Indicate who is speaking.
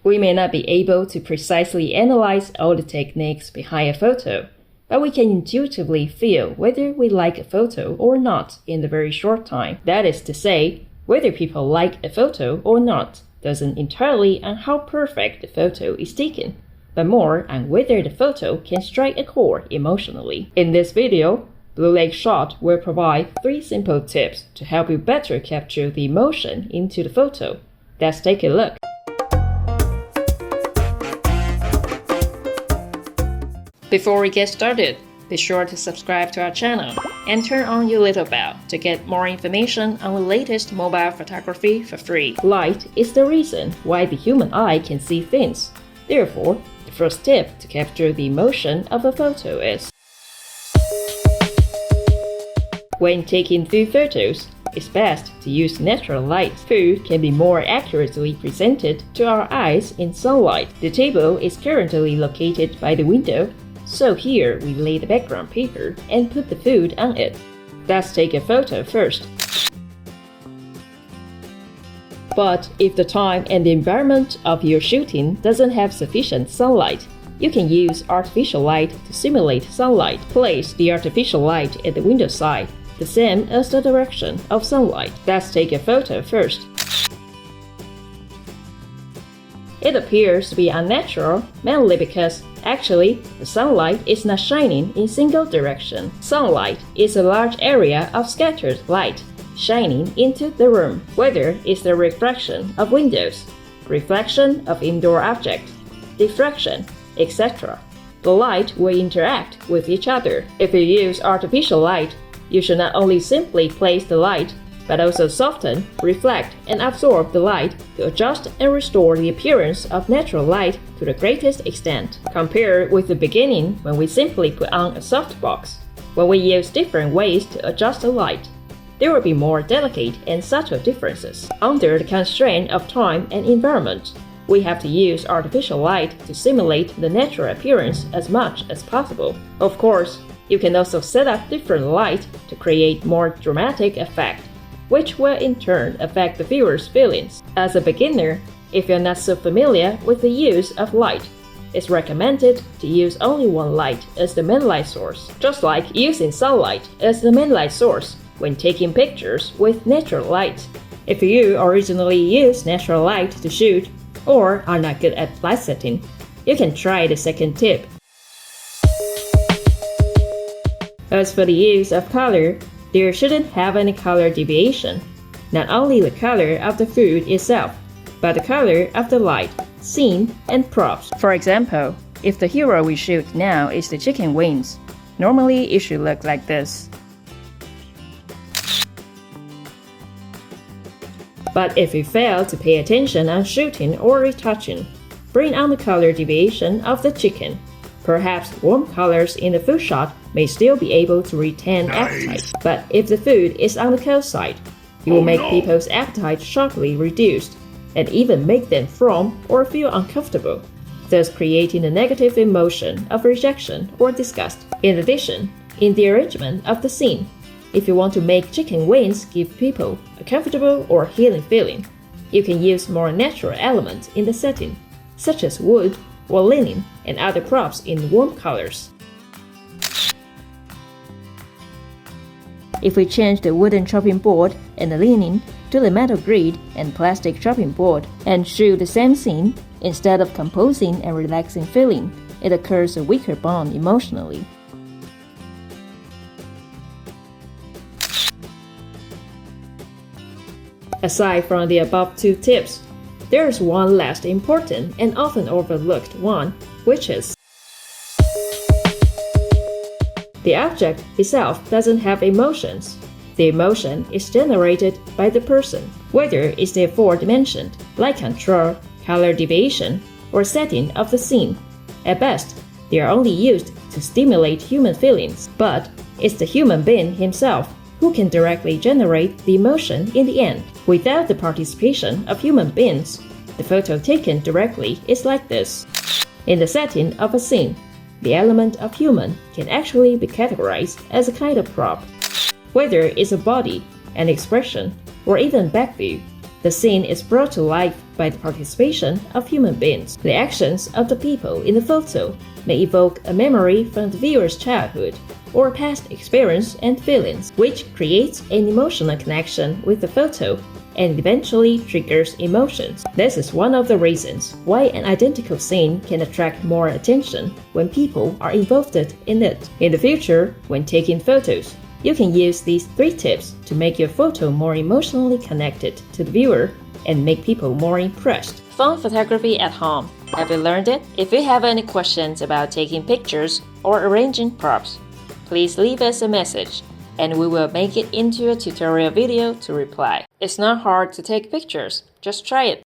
Speaker 1: We may not be able to precisely analyze all the techniques behind a photo, but we can intuitively feel whether we like a photo or not in a very short time. That is to say, whether people like a photo or not doesn't entirely on how perfect the photo is taken, but more on whether the photo can strike a chord emotionally. In this video, Blue Lake Shot will provide 3 simple tips to help you better capture the emotion into the photo. Let's take a look. Before we get started, be sure to subscribe to our channel and turn on your little bell to get more information on the latest mobile photography for free. Light is the reason why the human eye can see things. Therefore, the first tip to capture the emotion of a photo is: when taking food photos, it's best to use natural light. Food can be more accurately presented to our eyes in sunlight. The table is currently located by the window, so here we lay the background paper and put the food on it. Let's take a photo first. But if the time and the environment of your shooting doesn't have sufficient sunlight, you can use artificial light to simulate sunlight. Place the artificial light at the window side, the same as the direction of sunlight. Let's take a photo first. It appears to be unnatural, mainly because actually the sunlight is not shining in single direction. Sunlight is a large area of scattered light shining into the room, whether it's the reflection of windows, reflection of indoor objects, diffraction, etc. The light will interact with each other. If you use artificial light, you should not only simply place the light, but also soften, reflect, and absorb the light to adjust and restore the appearance of natural light to the greatest extent. Compare with the beginning when we simply put on a softbox. When we use different ways to adjust the light, there will be more delicate and subtle differences. Under the constraint of time and environment, we have to use artificial light to simulate the natural appearance as much as possible. Of course, you can also set up different light to create more dramatic effect, which will in turn affect the viewer's feelings. As a beginner, if you're not so familiar with the use of light, it's recommended to use only one light as the main light source, just like using sunlight as the main light source when taking pictures with natural light. If you originally use natural light to shoot or are not good at light setting, you can try the second tip. As for the use of color, there shouldn't have any color deviation. Not only the color of the food itself, but the color of the light, scene, and props. For example, if the hero we shoot now is the chicken wings, normally it should look like this. But if you fail to pay attention on shooting or retouching, bring on the color deviation of the chicken. Perhaps warm colors in the food shot may still be able to retain appetite, but if the food is on the cold side, it will make people's appetite sharply reduced, and even make them frown or feel uncomfortable, thus creating a negative emotion of rejection or disgust. In addition, in the arrangement of the scene, if you want to make chicken wings give people a comfortable or healing feeling, you can use more natural elements in the setting, such as wood or linen and other props in warm colors. If we change the wooden chopping board and the linen to the metal grid and plastic chopping board and shoot the same scene, instead of composing and relaxing feeling, it occurs a weaker bond emotionally. Aside from the above 2 tips, there is one last important and often overlooked one, which is: the object itself doesn't have emotions. The emotion is generated by the person, whether it's the aforementioned light control, color deviation, or setting of the scene. At best, they are only used to stimulate human feelings, but it's the human being himself who can directly generate the emotion in the end. Without the participation of human beings, the photo taken directly is like this. In the setting of a scene, the element of human can actually be categorized as a kind of prop. Whether it's a body, an expression, or even back view, the scene is brought to life by the participation of human beings. The actions of the people in the photo may evoke a memory from the viewer's childhood or past experience and feelings, which creates an emotional connection with the photo and eventually triggers emotions. This is one of the reasons why an identical scene can attract more attention when people are involved in it. In the future, when taking photos, you can use these 3 tips to make your photo more emotionally connected to the viewer and make people more impressed. Phone photography at home. Have you learned it? If you have any questions about taking pictures or arranging props, please leave us a message and we will make it into a tutorial video to reply. It's not hard to take pictures, just try it.